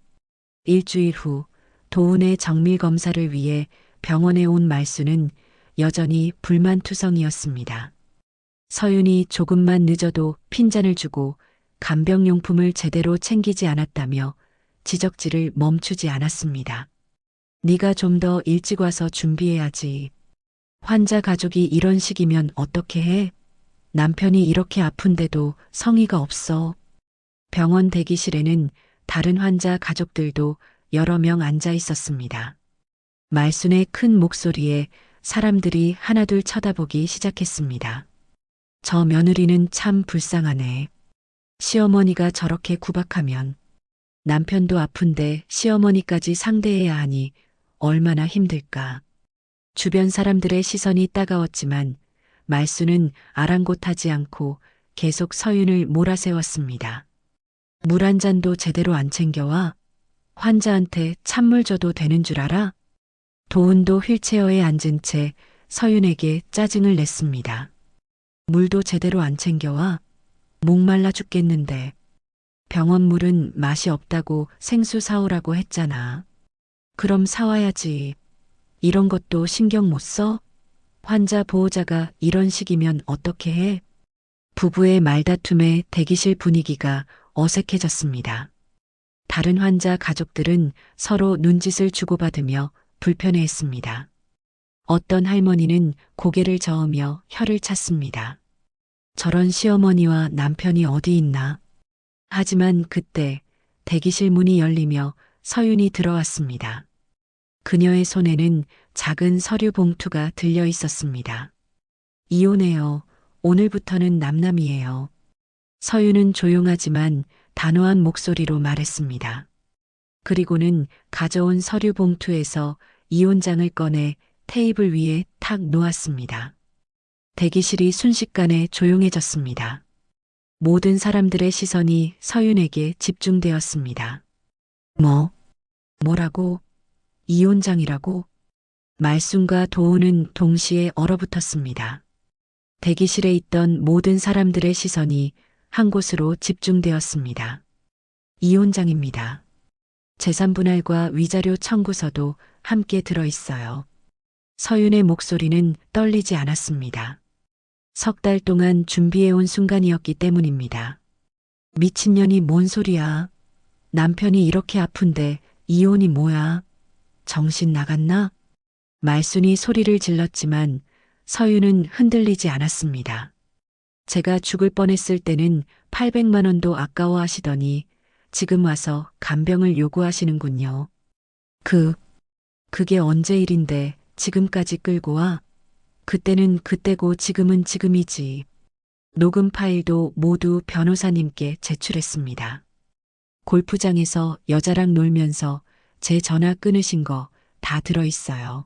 일주일 후 도훈의 정밀 검사를 위해 병원에 온 말수는 여전히 불만투성이었습니다. 서윤이 조금만 늦어도 핀잔을 주고 간병용품을 제대로 챙기지 않았다며 지적질을 멈추지 않았습니다. 네가 좀 더 일찍 와서 준비해야지. 환자 가족이 이런 식이면 어떻게 해? 남편이 이렇게 아픈데도 성의가 없어. 병원 대기실에는 다른 환자 가족들도 여러 명 앉아 있었습니다. 말순의 큰 목소리에 사람들이 하나둘 쳐다보기 시작했습니다. 저 며느리는 참 불쌍하네. 시어머니가 저렇게 구박하면 남편도 아픈데 시어머니까지 상대해야 하니 얼마나 힘들까. 주변 사람들의 시선이 따가웠지만 말수는 아랑곳하지 않고 계속 서윤을 몰아세웠습니다. 물 한 잔도 제대로 안 챙겨와? 환자한테 찬물 줘도 되는 줄 알아? 도훈도 휠체어에 앉은 채 서윤에게 짜증을 냈습니다. 물도 제대로 안 챙겨와? 목말라 죽겠는데. 병원 물은 맛이 없다고 생수 사오라고 했잖아. 그럼 사와야지. 이런 것도 신경 못 써? 환자 보호자가 이런 식이면 어떻게 해? 부부의 말다툼에 대기실 분위기가 어색해졌습니다. 다른 환자 가족들은 서로 눈짓을 주고받으며 불편해했습니다. 어떤 할머니는 고개를 저으며 혀를 찼습니다. 저런 시어머니와 남편이 어디 있나? 하지만 그때 대기실 문이 열리며 서윤이 들어왔습니다. 그녀의 손에는 작은 서류 봉투가 들려 있었습니다. 이혼해요. 오늘부터는 남남이에요. 서윤은 조용하지만 단호한 목소리로 말했습니다. 그리고는 가져온 서류 봉투에서 이혼장을 꺼내 테이블 위에 탁 놓았습니다. 대기실이 순식간에 조용해졌습니다. 모든 사람들의 시선이 서윤에게 집중되었습니다. 뭐라고? 이혼장이라고? 말순과 도훈은 동시에 얼어붙었습니다. 대기실에 있던 모든 사람들의 시선이 한 곳으로 집중되었습니다. 이혼장입니다. 재산분할과 위자료 청구서도 함께 들어있어요. 서윤의 목소리는 떨리지 않았습니다. 석 달 동안 준비해온 순간이었기 때문입니다. 미친년이 뭔 소리야. 남편이 이렇게 아픈데 이혼이 뭐야. 정신 나갔나? 말순이 소리를 질렀지만 서윤은 흔들리지 않았습니다. 제가 죽을 뻔했을 때는 800만 원도 아까워하시더니 지금 와서 간병을 요구하시는군요. 그게 언제 일인데 지금까지 끌고 와? 그때는 그때고 지금은 지금이지. 녹음 파일도 모두 변호사님께 제출했습니다. 골프장에서 여자랑 놀면서 제 전화 끊으신 거 다 들어있어요.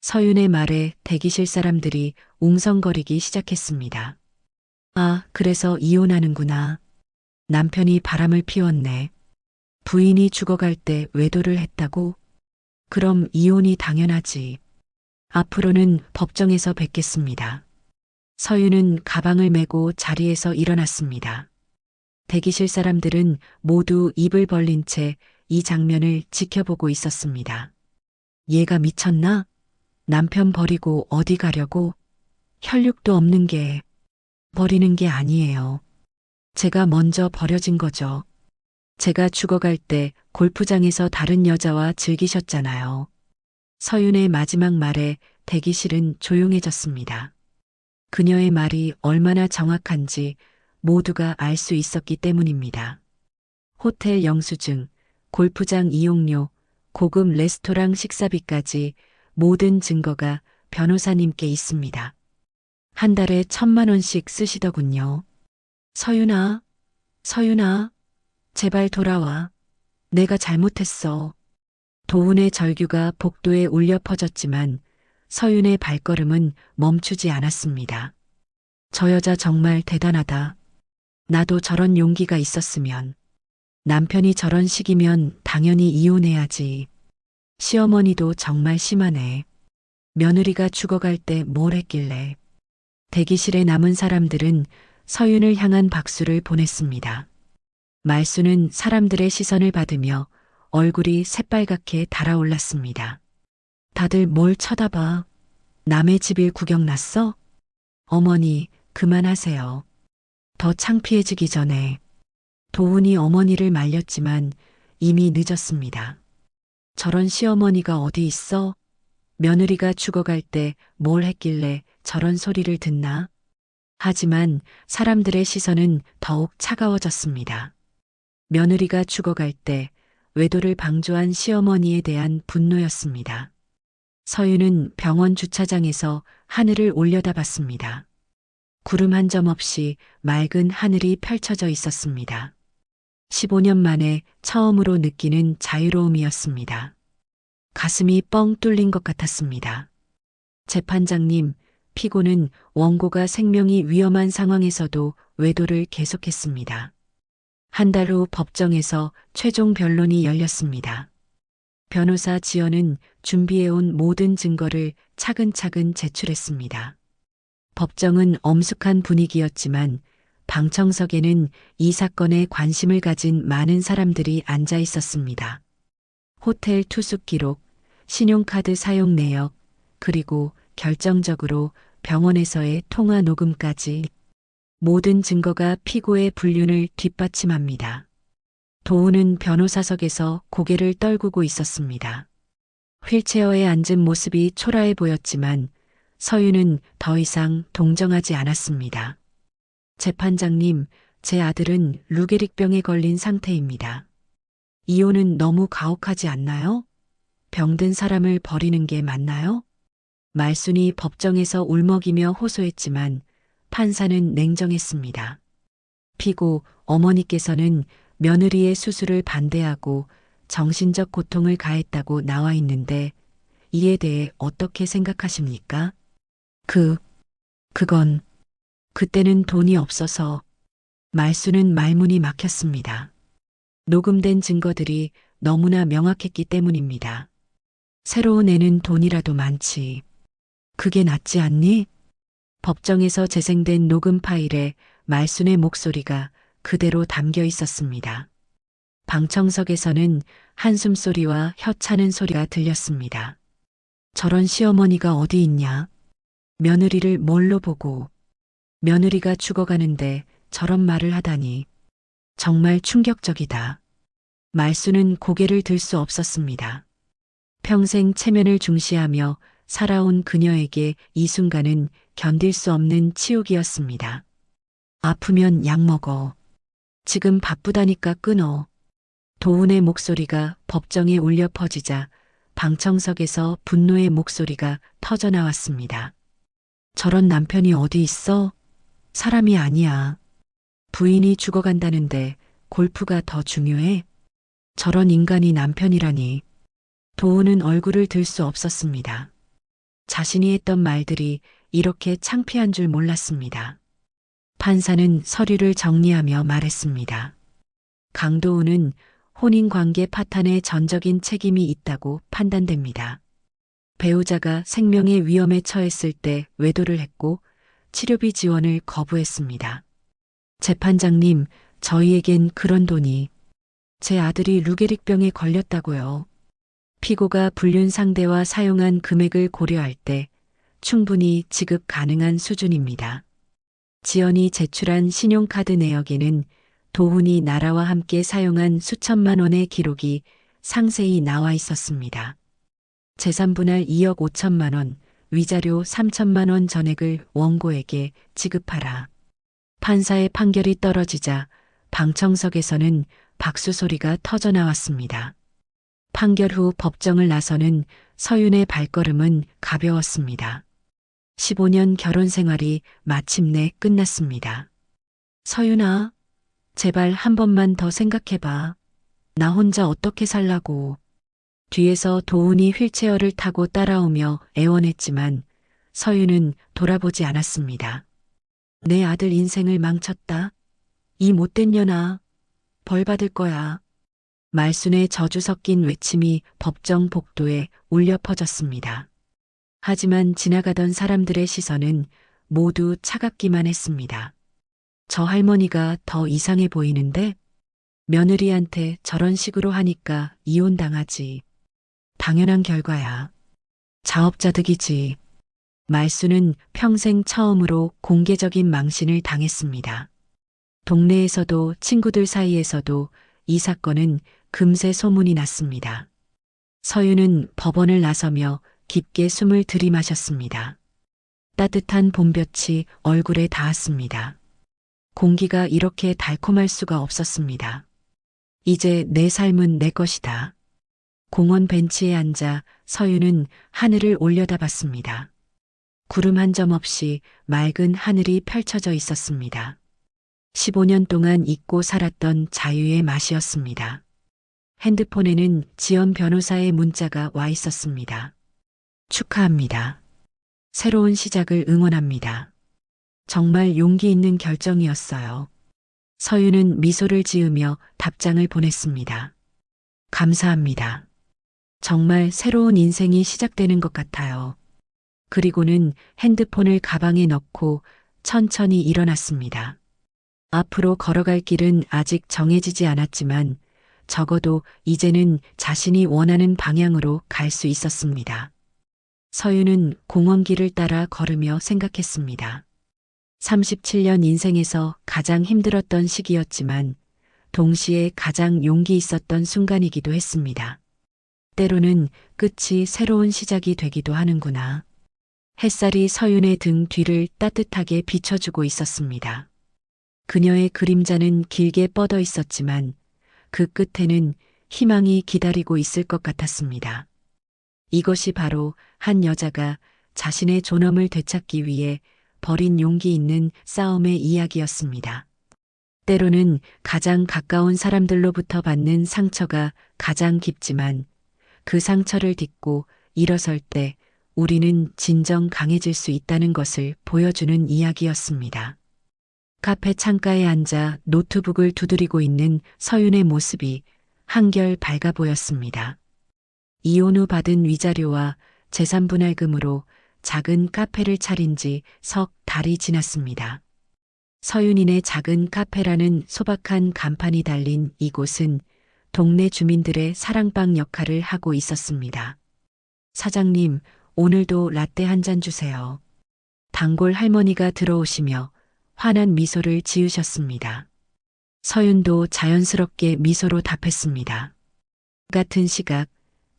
서윤의 말에 대기실 사람들이 웅성거리기 시작했습니다. 아, 그래서 이혼하는구나. 남편이 바람을 피웠네. 부인이 죽어갈 때 외도를 했다고? 그럼 이혼이 당연하지. 앞으로는 법정에서 뵙겠습니다. 서윤은 가방을 메고 자리에서 일어났습니다. 대기실 사람들은 모두 입을 벌린 채 이 장면을 지켜보고 있었습니다. 얘가 미쳤나? 남편 버리고 어디 가려고? 혈육도 없는 게 버리는 게 아니에요. 제가 먼저 버려진 거죠. 제가 죽어갈 때 골프장에서 다른 여자와 즐기셨잖아요. 서윤의 마지막 말에 대기실은 조용해졌습니다. 그녀의 말이 얼마나 정확한지 모두가 알 수 있었기 때문입니다. 호텔 영수증, 골프장 이용료, 고급 레스토랑 식사비까지 모든 증거가 변호사님께 있습니다. 한 달에 1,000만 원씩 쓰시더군요. 서윤아, 제발 돌아와. 내가 잘못했어. 도훈의 절규가 복도에 울려 퍼졌지만 서윤의 발걸음은 멈추지 않았습니다. 저 여자 정말 대단하다. 나도 저런 용기가 있었으면. 남편이 저런 식이면 당연히 이혼해야지. 시어머니도 정말 심하네. 며느리가 죽어갈 때 뭘 했길래. 대기실에 남은 사람들은 서윤을 향한 박수를 보냈습니다. 말수는 사람들의 시선을 받으며 얼굴이 새빨갛게 달아올랐습니다. 다들 뭘 쳐다봐. 남의 집일 구경 났어? 어머니, 그만하세요. 더 창피해지기 전에. 도훈이 어머니를 말렸지만 이미 늦었습니다. 저런 시어머니가 어디 있어? 며느리가 죽어갈 때 뭘 했길래 저런 소리를 듣나? 하지만 사람들의 시선은 더욱 차가워졌습니다. 며느리가 죽어갈 때 외도를 방조한 시어머니에 대한 분노였습니다. 서윤은 병원 주차장에서 하늘을 올려다봤습니다. 구름 한 점 없이 맑은 하늘이 펼쳐져 있었습니다. 15년 만에 처음으로 느끼는 자유로움이었습니다. 가슴이 뻥 뚫린 것 같았습니다. 재판장님, 피고는 원고가 생명이 위험한 상황에서도 외도를 계속했습니다. 한 달 후 법정에서 최종 변론이 열렸습니다. 변호사 지연은 준비해온 모든 증거를 차근차근 제출했습니다. 법정은 엄숙한 분위기였지만 방청석에는 이 사건에 관심을 가진 많은 사람들이 앉아 있었습니다. 호텔 투숙 기록, 신용카드 사용 내역, 그리고 결정적으로 병원에서의 통화 녹음까지 모든 증거가 피고의 불륜을 뒷받침합니다. 도훈은 변호사석에서 고개를 떨구고 있었습니다. 휠체어에 앉은 모습이 초라해 보였지만 서윤은 더 이상 동정하지 않았습니다. 재판장님, 제 아들은 루게릭병에 걸린 상태입니다. 이혼은 너무 가혹하지 않나요? 병든 사람을 버리는 게 맞나요? 말순이 법정에서 울먹이며 호소했지만 판사는 냉정했습니다. 피고 어머니께서는 며느리의 수술을 반대하고 정신적 고통을 가했다고 나와 있는데 이에 대해 어떻게 생각하십니까? 그건 그때는 돈이 없어서. 말수는 말문이 막혔습니다. 녹음된 증거들이 너무나 명확했기 때문입니다. 새로 내는 돈이라도 많지. 그게 낫지 않니? 법정에서 재생된 녹음 파일에 말순의 목소리가 그대로 담겨 있었습니다. 방청석에서는 한숨 소리와 혀 차는 소리가 들렸습니다. 저런 시어머니가 어디 있냐? 며느리를 뭘로 보고 며느리가 죽어가는데 저런 말을 하다니 정말 충격적이다. 말순은 고개를 들 수 없었습니다. 평생 체면을 중시하며 살아온 그녀에게 이 순간은 견딜 수 없는 치욕이었습니다. 아프면 약 먹어. 지금 바쁘다니까 끊어. 도훈의 목소리가 법정에 울려 퍼지자 방청석에서 분노의 목소리가 터져 나왔습니다. 저런 남편이 어디 있어? 사람이 아니야. 부인이 죽어간다는데 골프가 더 중요해? 저런 인간이 남편이라니. 도훈은 얼굴을 들 수 없었습니다. 자신이 했던 말들이 이렇게 창피한 줄 몰랐습니다. 판사는 서류를 정리하며 말했습니다. 강도훈은 혼인관계 파탄에 전적인 책임이 있다고 판단됩니다. 배우자가 생명의 위험에 처했을 때 외도를 했고 치료비 지원을 거부했습니다. 재판장님, 저희에겐 그런 돈이 제 아들이 루게릭병에 걸렸다고요. 피고가 불륜 상대와 사용한 금액을 고려할 때 충분히 지급 가능한 수준입니다. 지연이 제출한 신용카드 내역에는 도훈이 나라와 함께 사용한 수천만 원의 기록이 상세히 나와 있었습니다. 재산분할 2억 5천만 원, 위자료 3천만 원 전액을 원고에게 지급하라. 판사의 판결이 떨어지자 방청석에서는 박수 소리가 터져 나왔습니다. 판결 후 법정을 나서는 서윤의 발걸음은 가벼웠습니다. 15년 결혼 생활이 마침내 끝났습니다. 서윤아, 제발 한 번만 더 생각해봐. 나 혼자 어떻게 살라고. 뒤에서 도훈이 휠체어를 타고 따라오며 애원했지만 서윤은 돌아보지 않았습니다. 내 아들 인생을 망쳤다. 이 못된 년아, 벌 받을 거야. 말순의 저주 섞인 외침이 법정 복도에 울려 퍼졌습니다. 하지만 지나가던 사람들의 시선은 모두 차갑기만 했습니다. 저 할머니가 더 이상해 보이는데? 며느리한테 저런 식으로 하니까 이혼당하지. 당연한 결과야. 자업자득이지. 말순은 평생 처음으로 공개적인 망신을 당했습니다. 동네에서도 친구들 사이에서도 이 사건은 금세 소문이 났습니다. 서윤은 법원을 나서며 깊게 숨을 들이마셨습니다. 따뜻한 봄볕이 얼굴에 닿았습니다. 공기가 이렇게 달콤할 수가 없었습니다. 이제 내 삶은 내 것이다. 공원 벤치에 앉아 서윤은 하늘을 올려다봤습니다. 구름 한 점 없이 맑은 하늘이 펼쳐져 있었습니다. 15년 동안 잊고 살았던 자유의 맛이었습니다. 핸드폰에는 지연 변호사의 문자가 와 있었습니다. 축하합니다. 새로운 시작을 응원합니다. 정말 용기 있는 결정이었어요. 서윤은 미소를 지으며 답장을 보냈습니다. 감사합니다. 정말 새로운 인생이 시작되는 것 같아요. 그리고는 핸드폰을 가방에 넣고 천천히 일어났습니다. 앞으로 걸어갈 길은 아직 정해지지 않았지만 적어도 이제는 자신이 원하는 방향으로 갈 수 있었습니다. 서윤은 공원길을 따라 걸으며 생각했습니다. 37년 인생에서 가장 힘들었던 시기였지만 동시에 가장 용기 있었던 순간이기도 했습니다. 때로는 끝이 새로운 시작이 되기도 하는구나. 햇살이 서윤의 등 뒤를 따뜻하게 비춰주고 있었습니다. 그녀의 그림자는 길게 뻗어 있었지만 그 끝에는 희망이 기다리고 있을 것 같았습니다. 이것이 바로 한 여자가 자신의 존엄을 되찾기 위해 벌인 용기 있는 싸움의 이야기였습니다. 때로는 가장 가까운 사람들로부터 받는 상처가 가장 깊지만 그 상처를 딛고 일어설 때 우리는 진정 강해질 수 있다는 것을 보여주는 이야기였습니다. 카페 창가에 앉아 노트북을 두드리고 있는 서윤의 모습이 한결 밝아 보였습니다. 이혼 후 받은 위자료와 재산분할금으로 작은 카페를 차린 지 석 달이 지났습니다. 서윤인의 작은 카페라는 소박한 간판이 달린 이곳은 동네 주민들의 사랑방 역할을 하고 있었습니다. 사장님, 오늘도 라떼 한 잔 주세요. 단골 할머니가 들어오시며 환한 미소를 지으셨습니다. 서윤도 자연스럽게 미소로 답했습니다. 같은 시각,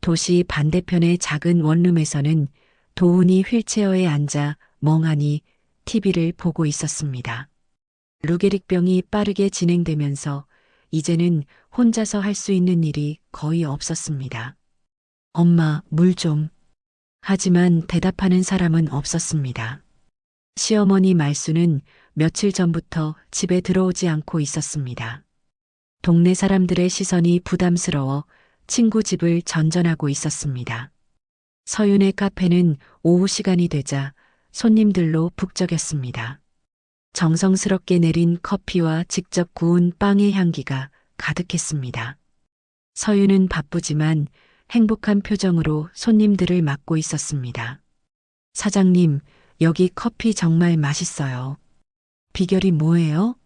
도시 반대편의 작은 원룸에서는 도훈이 휠체어에 앉아 멍하니 TV를 보고 있었습니다. 루게릭병이 빠르게 진행되면서 이제는 혼자서 할 수 있는 일이 거의 없었습니다. 엄마, 물 좀. 하지만 대답하는 사람은 없었습니다. 시어머니 말수는 며칠 전부터 집에 들어오지 않고 있었습니다. 동네 사람들의 시선이 부담스러워 친구 집을 전전하고 있었습니다. 서윤의 카페는 오후 시간이 되자 손님들로 북적였습니다. 정성스럽게 내린 커피와 직접 구운 빵의 향기가 가득했습니다. 서윤은 바쁘지만 행복한 표정으로 손님들을 맞고 있었습니다. 사장님, 여기 커피 정말 맛있어요. 비결이 뭐예요?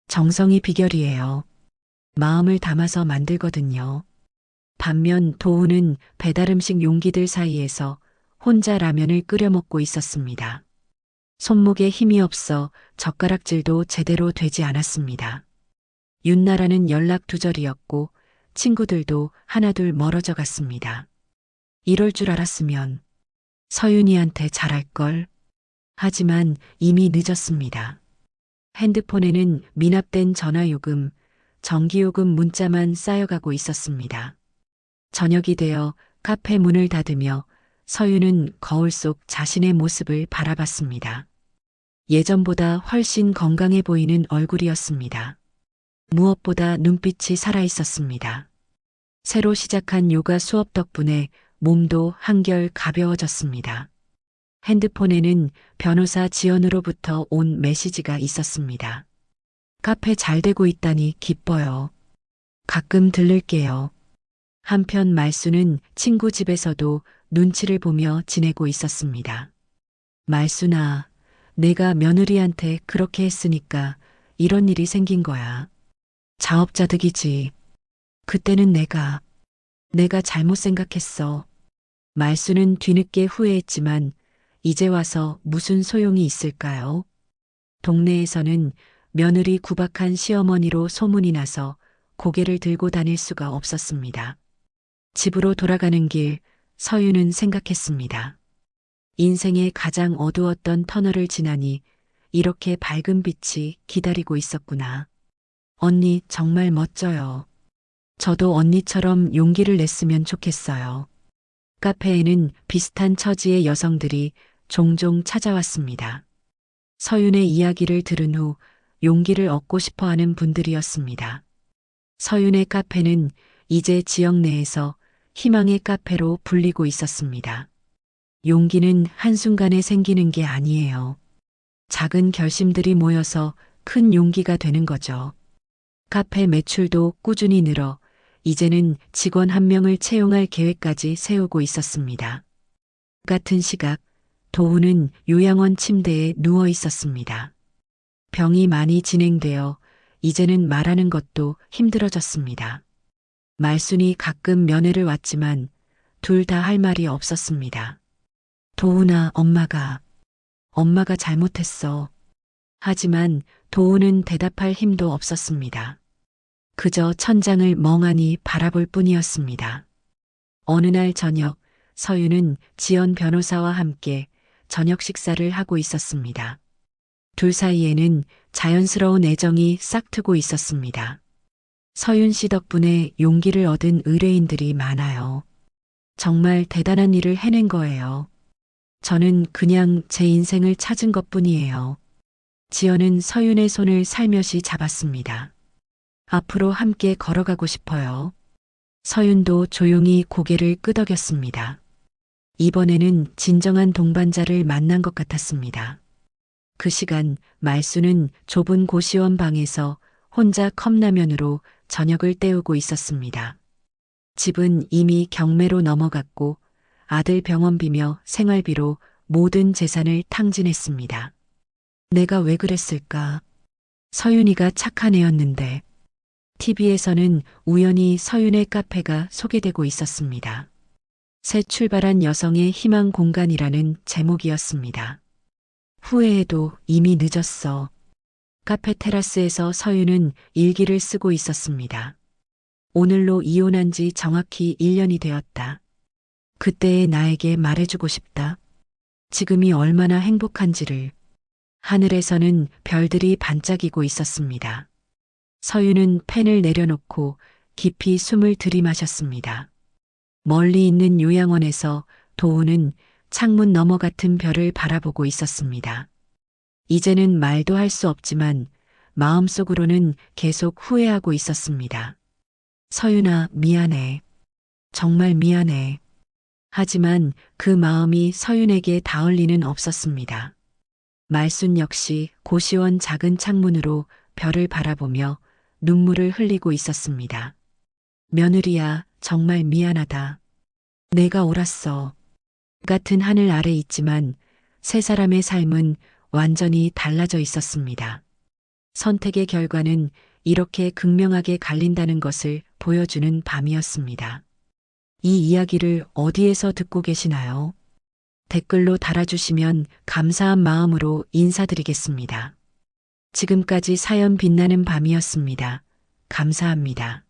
정성이 비결이에요. 마음을 담아서 만들거든요. 반면 도우는 배달음식 용기들 사이에서 혼자 라면을 끓여 먹고 있었습니다. 손목에 힘이 없어 젓가락질도 제대로 되지 않았습니다. 윤나라는 연락 두절이었고 친구들도 하나둘 멀어져 갔습니다. 이럴 줄 알았으면 서윤이한테 잘할걸. 하지만 이미 늦었습니다. 핸드폰에는 미납된 전화요금, 전기요금 문자만 쌓여가고 있었습니다. 저녁이 되어 카페 문을 닫으며 서윤은 거울 속 자신의 모습을 바라봤습니다. 예전보다 훨씬 건강해 보이는 얼굴이었습니다. 무엇보다 눈빛이 살아있었습니다. 새로 시작한 요가 수업 덕분에 몸도 한결 가벼워졌습니다. 핸드폰에는 변호사 지연으로부터 온 메시지가 있었습니다. 카페 잘 되고 있다니 기뻐요. 가끔 들를게요. 한편 말수는 친구 집에서도 눈치를 보며 지내고 있었습니다. 말수나, 내가 며느리한테 그렇게 했으니까 이런 일이 생긴 거야. 자업자득이지. 그때는 내가 잘못 생각했어. 말수는 뒤늦게 후회했지만 이제 와서 무슨 소용이 있을까요? 동네에서는 며느리 구박한 시어머니로 소문이 나서 고개를 들고 다닐 수가 없었습니다. 집으로 돌아가는 길, 서윤은 생각했습니다. 인생의 가장 어두웠던 터널을 지나니 이렇게 밝은 빛이 기다리고 있었구나. 언니 정말 멋져요. 저도 언니처럼 용기를 냈으면 좋겠어요. 카페에는 비슷한 처지의 여성들이 종종 찾아왔습니다. 서윤의 이야기를 들은 후 용기를 얻고 싶어 하는 분들이었습니다. 서윤의 카페는 이제 지역 내에서 희망의 카페로 불리고 있었습니다. 용기는 한순간에 생기는 게 아니에요. 작은 결심들이 모여서 큰 용기가 되는 거죠. 카페 매출도 꾸준히 늘어 이제는 직원 1명을 채용할 계획까지 세우고 있었습니다. 같은 시각 도훈은 요양원 침대에 누워 있었습니다. 병이 많이 진행되어 이제는 말하는 것도 힘들어졌습니다. 말순이 가끔 면회를 왔지만 둘 다 할 말이 없었습니다. 도훈아, 엄마가 잘못했어. 하지만 도훈은 대답할 힘도 없었습니다. 그저 천장을 멍하니 바라볼 뿐이었습니다. 어느 날 저녁, 서윤은 지연 변호사와 함께 저녁 식사를 하고 있었습니다. 둘 사이에는 자연스러운 애정이 싹트고 있었습니다. 서윤 씨 덕분에 용기를 얻은 의뢰인들이 많아요. 정말 대단한 일을 해낸 거예요. 저는 그냥 제 인생을 찾은 것뿐이에요. 지연은 서윤의 손을 살며시 잡았습니다. 앞으로 함께 걸어가고 싶어요. 서윤도 조용히 고개를 끄덕였습니다. 이번에는 진정한 동반자를 만난 것 같았습니다. 그 시간 말수는 좁은 고시원 방에서 혼자 컵라면으로 저녁을 때우고 있었습니다. 집은 이미 경매로 넘어갔고 아들 병원비며 생활비로 모든 재산을 탕진했습니다. 내가 왜 그랬을까? 서윤이가 착한 애였는데 TV에서는 우연히 서윤의 카페가 소개되고 있었습니다. 새 출발한 여성의 희망 공간이라는 제목이었습니다. 후회해도 이미 늦었어. 카페 테라스에서 서윤은 일기를 쓰고 있었습니다. 오늘로 이혼한 지 정확히 1년이 되었다. 그때의 나에게 말해주고 싶다. 지금이 얼마나 행복한지를. 하늘에서는 별들이 반짝이고 있었습니다. 서윤은 펜을 내려놓고 깊이 숨을 들이마셨습니다. 멀리 있는 요양원에서 도우는 창문 너머 같은 별을 바라보고 있었습니다. 이제는 말도 할 수 없지만 마음속으로는 계속 후회하고 있었습니다. 서윤아, 미안해. 정말 미안해. 하지만 그 마음이 서윤에게 닿을 리는 없었습니다. 말순 역시 고시원 작은 창문으로 별을 바라보며 눈물을 흘리고 있었습니다. 며느리야, 정말 미안하다. 내가 옳았어. 같은 하늘 아래 있지만 세 사람의 삶은 완전히 달라져 있었습니다. 선택의 결과는 이렇게 극명하게 갈린다는 것을 보여주는 밤이었습니다. 이 이야기를 어디에서 듣고 계시나요? 댓글로 달아주시면 감사한 마음으로 인사드리겠습니다. 지금까지 사연 빛나는 밤이었습니다. 감사합니다.